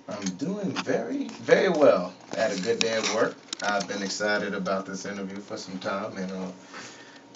I'm doing very, very well. I had a good day at work. I've been excited about this interview for some time, and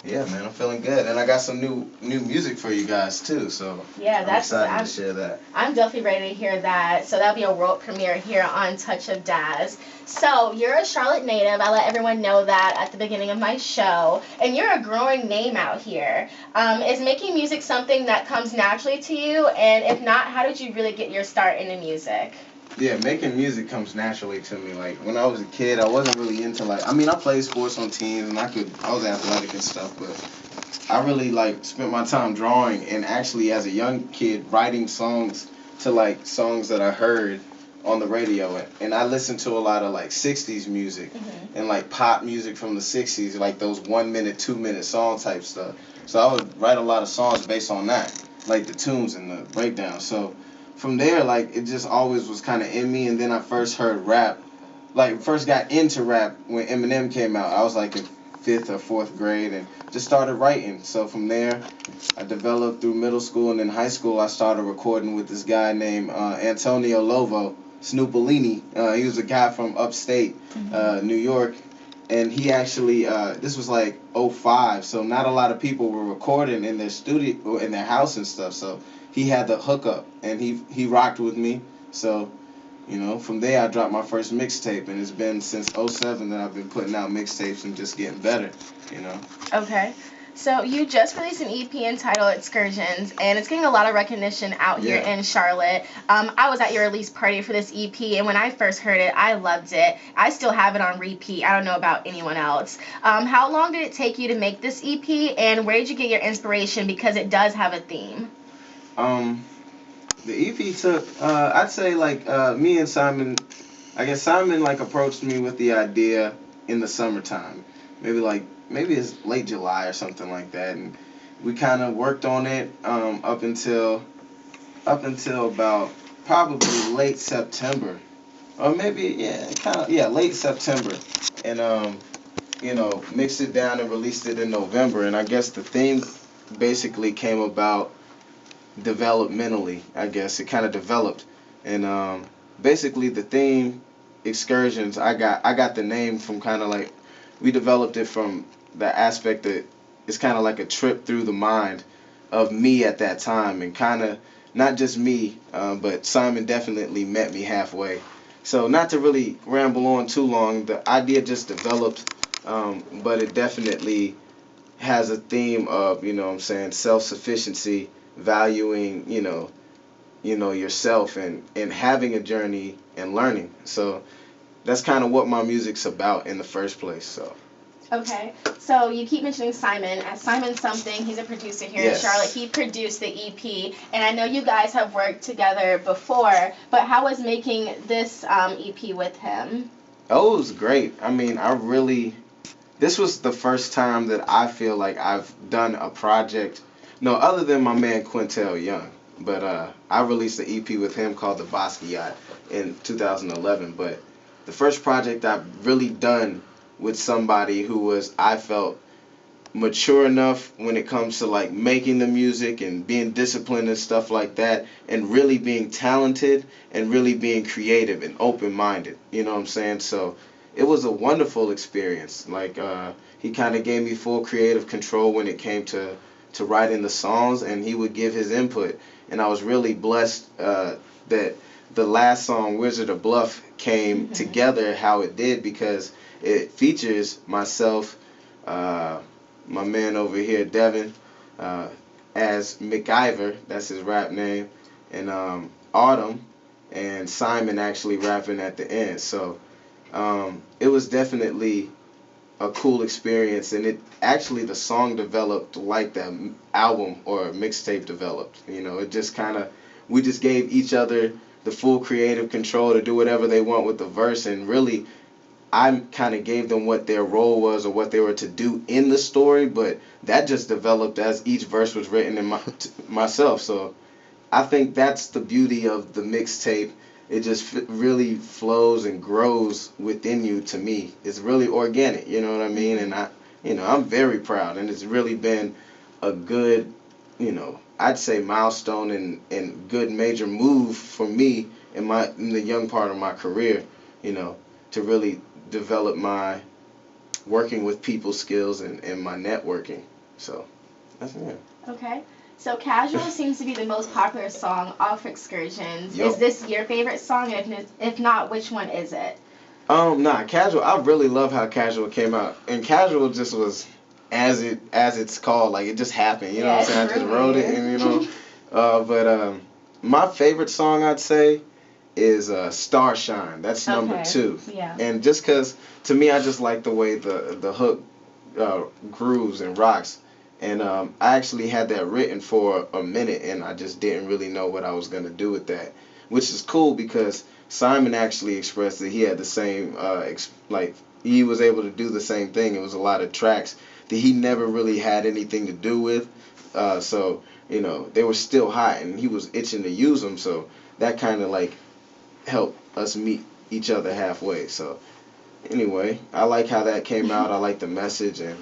yeah, man, I'm feeling good. And I got some new music for you guys too, so Yeah, I'm that's excited to share that. I'm definitely ready to hear that. So that'll be a world premiere here on Touch of Daz. So you're a Charlotte native. I let everyone know that at the beginning of my show, and you're a growing name out here. Is making music something that comes naturally to you? And if not, how did you really get your start into music? Yeah, making music comes naturally to me. Like when I was a kid, I wasn't really into like. I mean, I played sports on teams, and I was athletic and stuff, but I really like spent my time drawing and actually as a young kid writing songs to like songs that I heard on the radio, and I listened to a lot of like 60s music and like pop music from the 60s, like those 1 minute, 2 minute song type stuff. So I would write a lot of songs based on that, like the tunes and the breakdown. So from there, like it just always was kind of in me. And then I first heard rap, like first got into rap when Eminem came out. I was like in fifth or fourth grade and just started writing. So from there, I developed through middle school, and then high school I started recording with this guy named Antonio Lovo Snoopalini. He was a guy from upstate New York, and he actually this was like '05, so not a lot of people were recording in their studio or in their house and stuff. So he had the hookup, and he rocked with me. So from there I dropped my first mixtape, and it's been since '07 that I've been putting out mixtapes and just getting better. You know. Okay. So you just released an EP entitled Excursions, and it's getting a lot of recognition out here in Charlotte. I was at your release party for this EP, and when I first heard it, I loved it. I still have it on repeat. I don't know about anyone else. How long did it take you to make this EP, and where did you get your inspiration? Because it does have a theme. The EP took, I'd say like me and Simon, I guess Simon like approached me with the idea in the summertime, maybe it's late July or something like that, and we kind of worked on it up until about probably late September, or maybe late September, and mixed it down and released it in November, and I guess the theme basically came about developmentally. I guess it kind of developed, and basically the theme excursions. I got the name from kind of like we developed it from the aspect that it's kind of like a trip through the mind of me at that time, and kind of not just me, but Simon definitely met me halfway. So not to really ramble on too long, the idea just developed, but it definitely has a theme of what I'm saying, self-sufficiency, valuing yourself, and having a journey and learning. So that's kind of what my music's about in the first place. So Okay, so you keep mentioning Simon. As Simon something, he's a producer here in Charlotte. He produced the EP, and I know you guys have worked together before, but how was making this EP with him? Oh, it was great. I mean, this was the first time that I feel like I've done a project, no, other than my man Quintel Young. But I released the EP with him called The Basquiat in 2011. But the first project I've really done with somebody who was, I felt, mature enough when it comes to like making the music and being disciplined and stuff like that, and really being talented and really being creative and open-minded. You know what I'm saying? So it was a wonderful experience. Like he kind of gave me full creative control when it came to writing the songs, and he would give his input. And I was really blessed that the last song, Wizard of Bluff, came together how it did, because it features myself, my man over here, Devin, as McIver, that's his rap name, and Autumn, and Simon actually rapping at the end. So it was definitely a cool experience, and it actually, the song developed like the album or mixtape developed. It just kind of, we just gave each other the full creative control to do whatever they want with the verse, and really I kind of gave them what their role was or what they were to do in the story, but that just developed as each verse was written in myself. So I think that's the beauty of the mixtape. It just really flows and grows within you. To me, it's really organic. You know what I mean? And I'm very proud, and it's really been a good, I'd say milestone and good major move for me in the young part of my career, you know, to really develop my working with people skills and my networking. So that's it. Okay. So Casual seems to be the most popular song off Excursions. Yep. Is this your favorite song? If not, which one is it? Nah, Casual, I really love how Casual came out. And Casual just was as it's called, like it just happened, you know what I'm saying? I just wrote it and but my favorite song I'd say is Starshine. That's number 2. Yeah. And just cuz to me I just like the way the hook grooves and rocks. And I actually had that written for a minute and I just didn't really know what I was going to do with that, which is cool because Simon actually expressed that he had the same, he was able to do the same thing. It was a lot of tracks that he never really had anything to do with. So, you know, they were still hot and he was itching to use them. So that kind of like helped us meet each other halfway. So anyway, I like how that came out. I like the message, and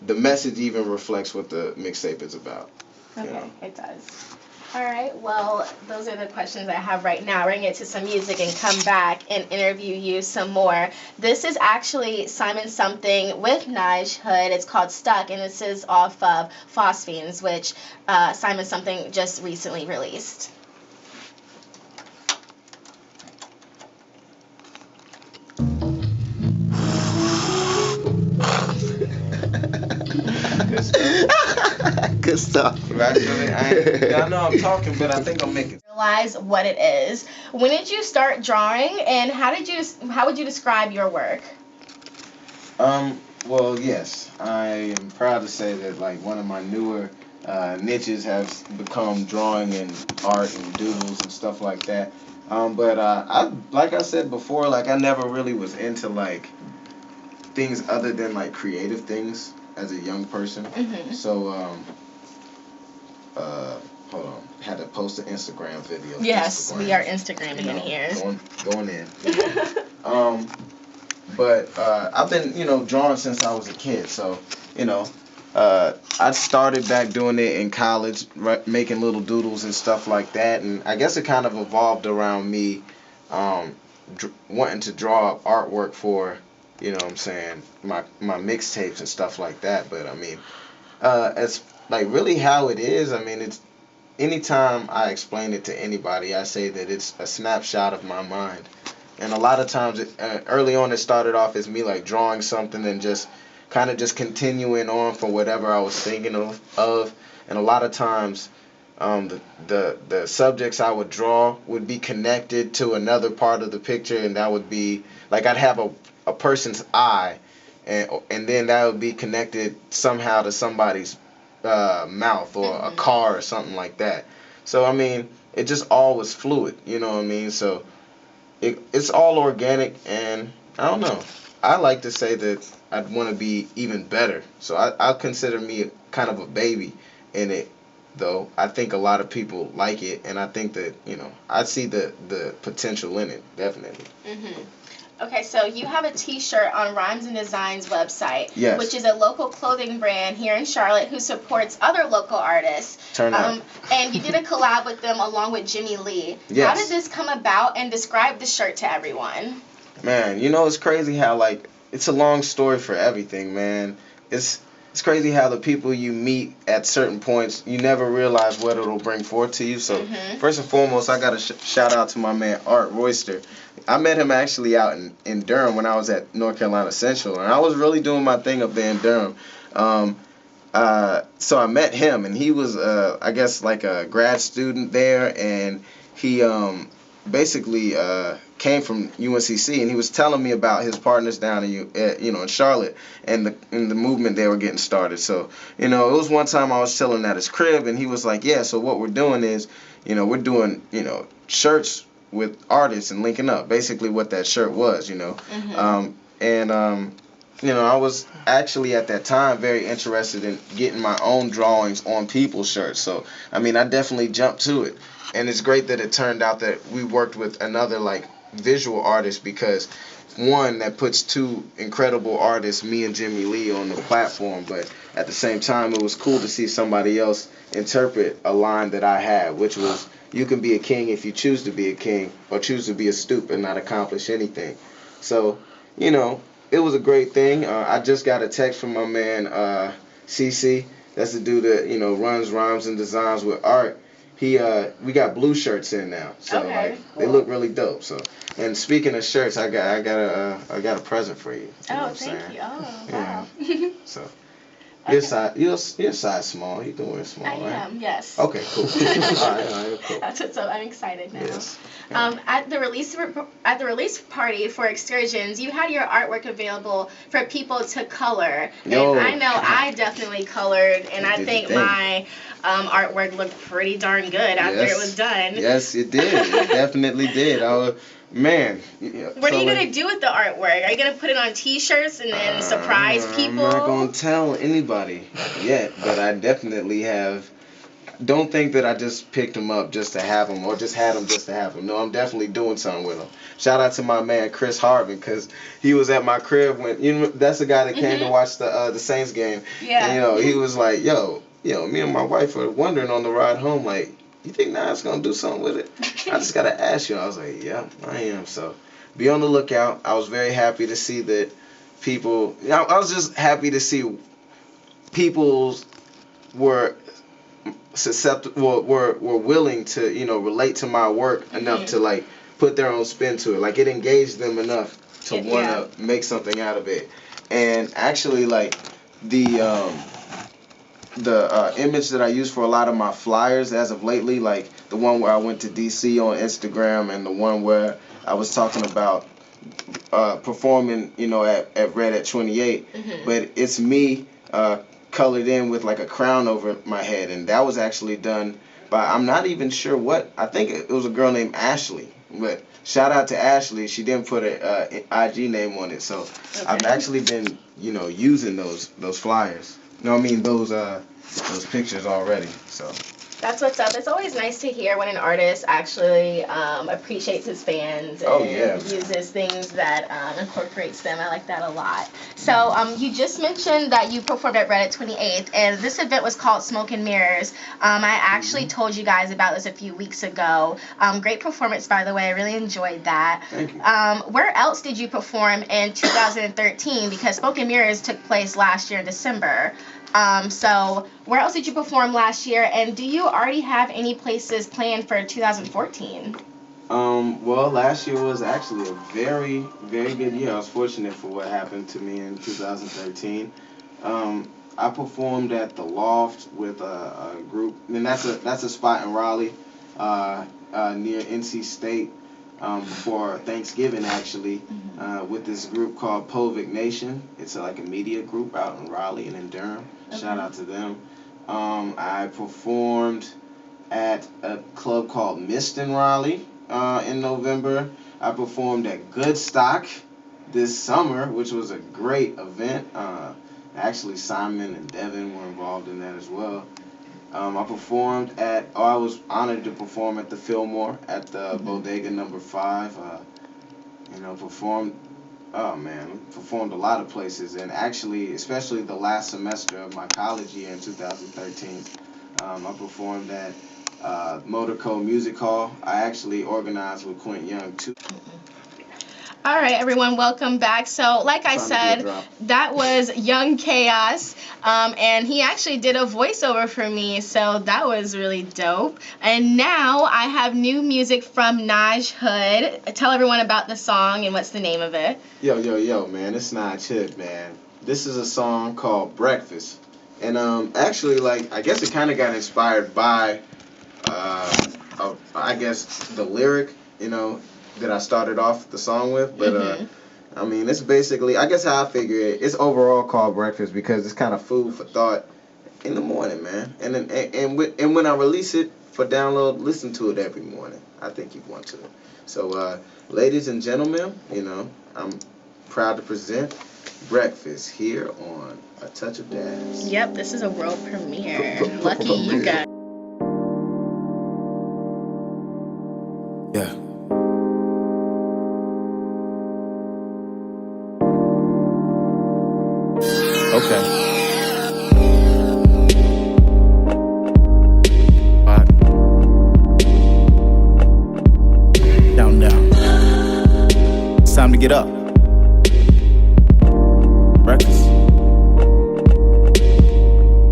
the message even reflects what the mixtape is about. Okay, you know? It does. All right, well, those are the questions I have right now. We're going to get to some music and come back and interview you some more. This is actually Simon Something with NiGE HOOD. It's called Stuck, and this is off of Phosphenes, which Simon Something just recently released. Good stuff. I know I'm talking, but I think I'm making. Realize what it is. When did you start drawing, and how would you describe your work? Well, yes, I am proud to say that like one of my newer niches has become drawing and art and doodles and stuff like that. But I, like I said before, like I never really was into like things other than like creative things as a young person. Mm-hmm. So hold on, had to post an Instagram video. Yes, we are Instagramming in here. Going in. But I've been drawing since I was a kid. So I started back doing it in college, making little doodles and stuff like that. And I guess it kind of evolved around me wanting to draw up artwork for, you know what I'm saying, my mixtapes and stuff like that. But I mean, as like really how it is, I mean, it's anytime I explain it to anybody, I say that it's a snapshot of my mind. And a lot of times, early on, it started off as me like drawing something and just kind of just continuing on from whatever I was thinking of. And a lot of times, the subjects I would draw would be connected to another part of the picture, and that would be like I'd have a person's eye, and then that would be connected somehow to somebody's mouth or a car or something like that. So I mean, it just all was fluid, you know what I mean? So it's all organic, and I don't know. I like to say that I'd want to be even better. So I consider me kind of a baby in it, though. I think a lot of people like it, and I think that, I see the potential in it, definitely. Mm-hmm. Okay, so you have a T-shirt on Rhymes and Designs website, yes, which is a local clothing brand here in Charlotte who supports other local artists. Turn out. And you did a collab with them along with Jimmy Lee. Yes. How did this come about, and describe the shirt to everyone? Man, it's crazy how like it's a long story for everything, man. It's crazy how the people you meet at certain points, you never realize what it'll bring forth to you. So first and foremost, I got to shout out to my man Art Royster. I met him actually out in Durham when I was at North Carolina Central, and I was really doing my thing up there in Durham. So I met him, and he was, I guess, like a grad student there, and he basically came from UNCC, and he was telling me about his partners down in Charlotte and the movement they were getting started. So it was one time I was chilling at his crib, and he was like, yeah, so what we're doing is we're doing shirts with artists and linking up, basically what that shirt was. I was actually at that time very interested in getting my own drawings on people's shirts. So I mean, I definitely jumped to it, and it's great that it turned out that we worked with another like visual artist because, one, that puts two incredible artists, me and Jimmy Lee, on the platform, but at the same time, it was cool to see somebody else interpret a line that I had, which was, you can be a king if you choose to be a king, or choose to be a stoop and not accomplish anything. So, you know, it was a great thing. I just got a text from my man, CC. That's the dude that, you know, runs Rhymes and Designs with Art. We got blue shirts in now, so okay, cool. They look really dope. So, and speaking of shirts, I got a present for you. Thank you. Oh, wow. Yeah. So, Okay. you're size small. You can wear small, I right? am, yes. Okay, cool. All right, cool. That's what's up. I'm excited now. Yes. At the release party for Excursions, you had your artwork available for people to color. Yo. And I know I definitely colored, and I think your thing. my artwork looked pretty darn good after it was done. Yes, it did. It definitely did. Man. What are you going to do with the artwork? Are you going to put it on T-shirts and then surprise people? I'm not going to tell anybody yet, but I definitely have. Don't think that I just picked them up just to have them or just had them just to have them. No, I'm definitely doing something with them. Shout out to my man Chris Harvin, because he was at my crib when, you know, that's the guy that came to watch the Saints game. Yeah. And, you know, he was like, yo, me and my wife were wondering on the ride home, like, you think Nas gonna do something with it? I just gotta ask you. I was like, yeah, I am. So be on the lookout. I was very happy to see that people. I was just happy to see people were susceptible, were willing to, you know, relate to my work enough to like put their own spin to it. Like it engaged them enough to wanna make something out of it. And actually, like the image that I use for a lot of my flyers as of lately, like the one where I went to DC on Instagram and the one where I was talking about performing, you know, at Red at 28, but it's me colored in with like a crown over my head, and that was actually done by, I'm not even sure what, I think it was a girl named Ashley, but shout out to Ashley, she didn't put an IG name on it, so I've actually been, you know, using those flyers. No, I mean those pictures already. So that's what's up. It's always nice to hear when an artist actually appreciates his fans and uses things that incorporates them. I like that a lot. So you just mentioned that you performed at Red at 28th, and this event was called Smoke and Mirrors. I actually told you guys about this a few weeks ago. Great performance, by the way. I really enjoyed that. Thank you. Where else did you perform in 2013? Because Smoke and Mirrors took place last year in December. So where else did you perform last year, and do you already have any places planned for 2014? Well, last year was actually a very, very good year. I was fortunate for what happened to me in 2013. I performed at the Loft with a group, and that's a spot in Raleigh, near NC State, before Thanksgiving actually, with this group called Povic Nation. It's like a media group out in Raleigh and in Durham. Shout out to them. I performed at a club called Mist in Raleigh in November. I performed at Goodstock this summer, which was a great event. Actually, Simon and Devin were involved in that as well. I was honored to perform at the Fillmore at the Bodega number 5. Performed a lot of places, and actually, especially the last semester of my college year in 2013, I performed at Motorco Music Hall. I actually organized with Quint Young too. All right, everyone, welcome back. So, like I said, that was Young Chaos, and he actually did a voiceover for me, so that was really dope. And now I have new music from NiGE HOOD. Tell everyone about the song and what's the name of it. Yo, man, it's NiGE HOOD, man. This is a song called Breakfast, and actually, like, I guess it kind of got inspired by, I guess, the lyric, you know, that I started off the song with, but I mean, it's basically, I guess how I figure it, it's overall called Breakfast because it's kind of food for thought in the morning, man. And when I release it for download, listen to it every morning. I think you want to. So, ladies and gentlemen, you know, I'm proud to present Breakfast here on A Touch of Daz. Yep, this is a world premiere. Lucky you guys. Yeah. It's time to get up. Breakfast.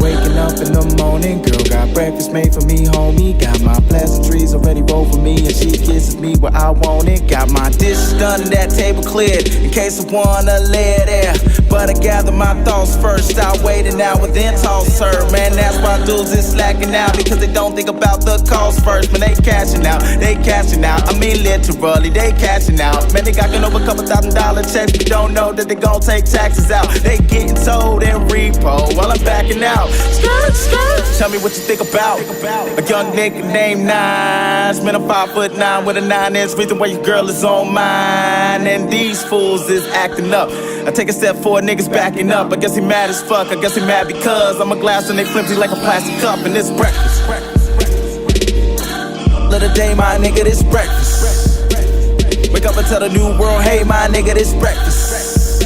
Waking up in the morning, girl got breakfast made for me, homie. Got my pleasantries already rolled for me, and she kisses me where I want it. Got my dishes done and that table cleared, in case I wanna lay there. But I gather my thoughts first, I wait an hour, then toss her. Man, that's why dudes is slacking out, because they don't think about the cost first. Man, they cashing out, I mean literally, they cashing out. Man, they got over a couple $1,000 checks, but don't know that they gon' take taxes out. They getting told in repo while I'm backing out. Tell me what you think about a young nigga named NiGE. Man, I'm 5'9" with a 9-inch, reason why your girl is on mine. And these fools is acting up. I take a step forward, niggas backing up. I guess he mad as fuck, I guess he mad because I'm a glass and they flimsy like a plastic cup. And it's breakfast. Little day, my nigga, this breakfast. Wake up and tell the new world, hey, my nigga, this breakfast.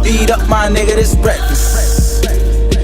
Eat up, my nigga, this breakfast.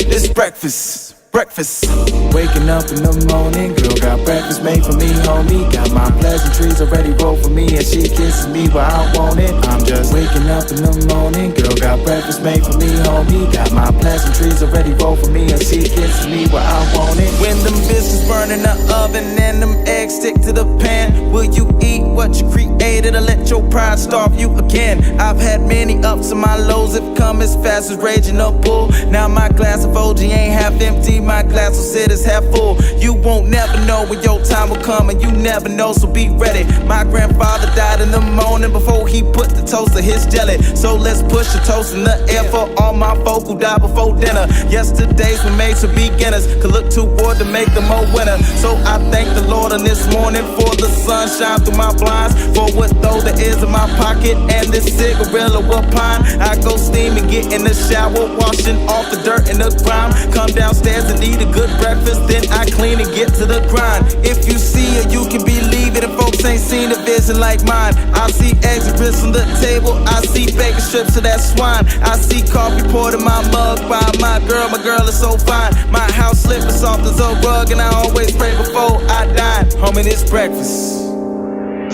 This breakfast. Breakfast. Waking up in the morning, girl got breakfast made for me, homie. Got my pleasantries already rolled for me, and she kisses me where I want it. I'm just waking up in the morning, girl got breakfast made for me, homie. Got my pleasantries already rolled for me, and she kisses me where I want it. When them biscuits burn in the oven and them eggs stick to the pan, will you eat what you created or let your pride starve you again? I've had many ups and my lows, have come as fast as raging a bull. Now my glass of OG ain't half empty, my glass will sit as half full. You won't never know when your time will come, and you never know, so be ready. My grandfather died in the morning before he put the toast to his jelly. So let's push the toast in the air for all my folk who died before dinner. Yesterdays were made for beginners, could look toward to make them more winner. So I thank the Lord on this morning for the sunshine through my blinds, for what though there is in my pocket, and this cigarette will pine. I go steam and get in the shower, washing off the dirt and the grime. Come downstairs and eat a good breakfast, then I clean and get to the grind. If you see it, you can believe it, and folks ain't seen a vision like mine. I see eggs and grits on the table, I see bacon strips of that swine. I see coffee poured in my mug by my girl is so fine. My house slipping soft as a rug, and I always pray before I dine. Homie, this breakfast.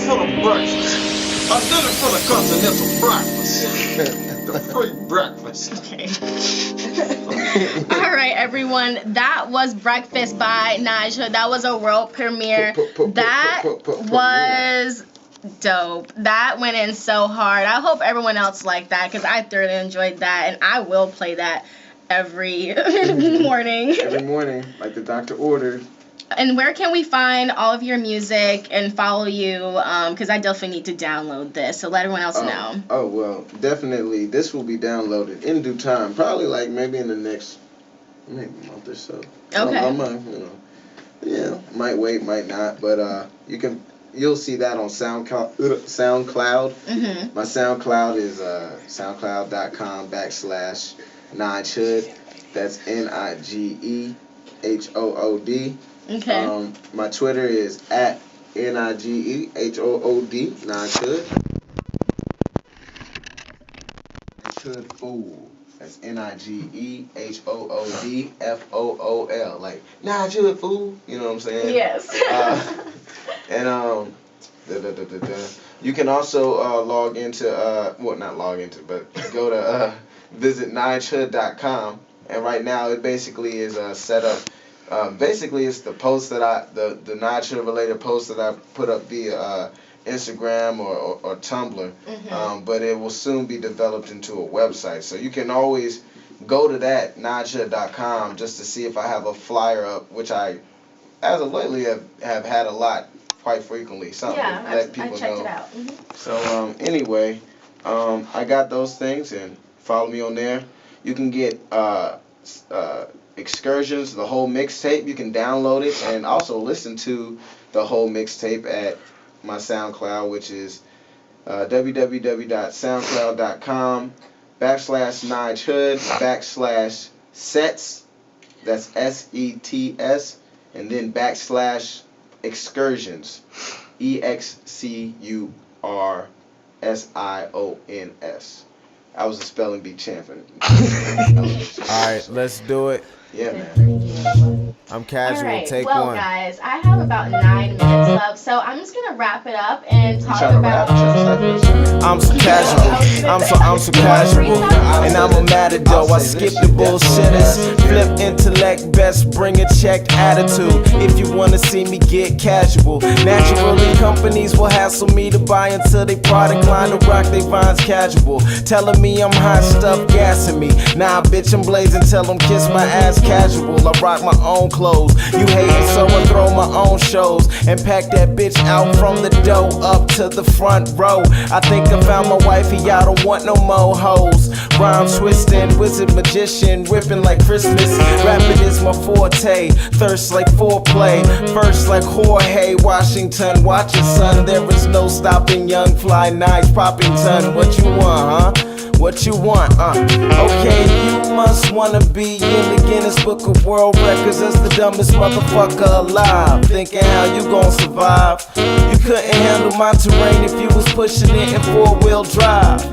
Full of breakfast. A dinner full of continental breakfast. The free breakfast. Okay. All right, everyone. That was Breakfast by NiGE HOOD. That was a world premiere. That was dope. That went in so hard. I hope everyone else liked that, because I thoroughly enjoyed that, and I will play that every morning. Every morning, like the doctor ordered. And where can we find all of your music and follow you? Because I definitely need to download this, so let everyone else know. Oh, well, definitely. This will be downloaded in due time. Probably like maybe in the next maybe month or so. Okay. A month, Yeah, might wait, might not. But you'll see that on SoundCloud. Mm-hmm. My SoundCloud is soundcloud.com/NiGE HOOD. That's NiGEHOOD. Okay. My Twitter is at NiGEHOOD, NiGE HOOD. NiGE Fool. That's NiGEHOODFOOL. Like, NiGE HOOD, fool. You know what I'm saying? Yes. You can also log into, not log into, but go to visit NiGEHOOD.com. And right now it basically is set up. Basically, it's the post that the NiGE HOOD related post that I put up via Instagram or Tumblr. Mm-hmm. But it will soon be developed into a website. So you can always go to that, NiGEHOOD.com, just to see if I have a flyer up, which I, as of lately, have had a lot, quite frequently. Something to let people I checked know. it out. Mm-hmm. So anyway, I got those things, and follow me on there. You can get Excursions, the whole mixtape. You can download it and also listen to the whole mixtape at my SoundCloud, which is www.soundcloud.com/NiGE HOOD /sets. That's SETS, and then /excursions. EXCURSIONS. I was a spelling bee champion. Alright, let's do it. Yeah, man. I'm casual. Alright, Take well, one. guys, I have about 9 minutes left, so I'm just gonna wrap it up and talk about. I'm so casual. I'm so casual. And I'm a matador. I skip the bullshitters. Flip intellect, best bring a checked attitude. If you wanna see me get casual. Naturally, companies will hassle me to buy until they product line to rock they vines casual. Telling me I'm hot stuff, gassing me. Nah, bitch, I'm blazing. Tell them kiss my ass casual. I rock my own clothes. You hating, so I throw my own shows and pack that bitch out from the door up to the front row. I think I found my wifey, I don't want no more hoes. Rhyme twisting, wizard magician, ripping like Christmas. Rapping is my forte, thirst like foreplay. First like Jorge Washington, watch it, son. There is no stopping young fly nice Poppington. What you want, huh? What you want, Okay, you must wanna be in the Guinness Book of World Records as the dumbest motherfucker alive. Thinking how you gon' survive. You couldn't handle my terrain if you was pushing it in 4-wheel drive.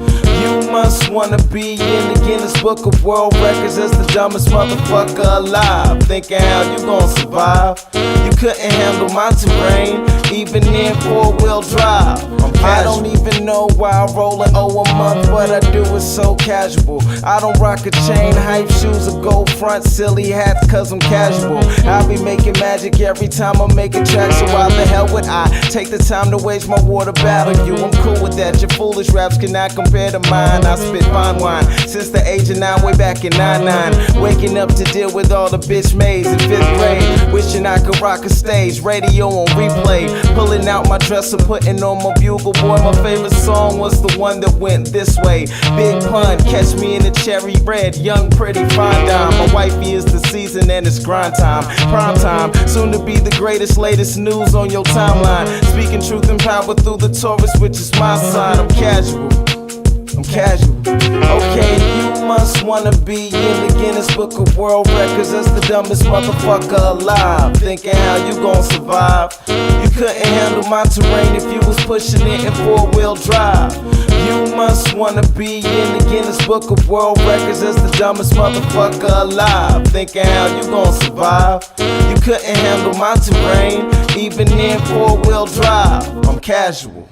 You must wanna be in the Guinness Book of World Records as the dumbest motherfucker alive. Thinking how you gon' survive. You couldn't handle my terrain, even in 4-wheel drive. I don't even know why I roll an O a month, but I do it so casual. I don't rock a chain, hype shoes, or gold front, silly hats, cause I'm casual. I be making magic every time I make a track, so why the hell would I take the time to wage my war to battle you? I'm cool with that, your foolish raps cannot compare to mine. I spit fine wine since the age of 9, way back in 99. Waking up to deal with all the bitch maids in 5th grade. Wishing I could rock a stage, radio on replay. Pulling out my dresser, putting on my bugle. Boy, my favorite song was the one that went this way. Big pun, catch me in the cherry red, young, pretty, fine dime. My wifey is the season and it's grind time, prime time. Soon to be the greatest, latest news on your timeline. Speaking truth and power through the Taurus, which is my sign. I'm casual. I'm casual. Okay, you must wanna be in the Guinness Book of World Records as the dumbest motherfucker alive. Thinking how you gon' survive. You couldn't handle my terrain if you was pushing it in 4-wheel drive. You must wanna be in the Guinness Book of World Records as the dumbest motherfucker alive. Thinking how you gon' survive. You couldn't handle my terrain, even in 4-wheel drive. I'm casual.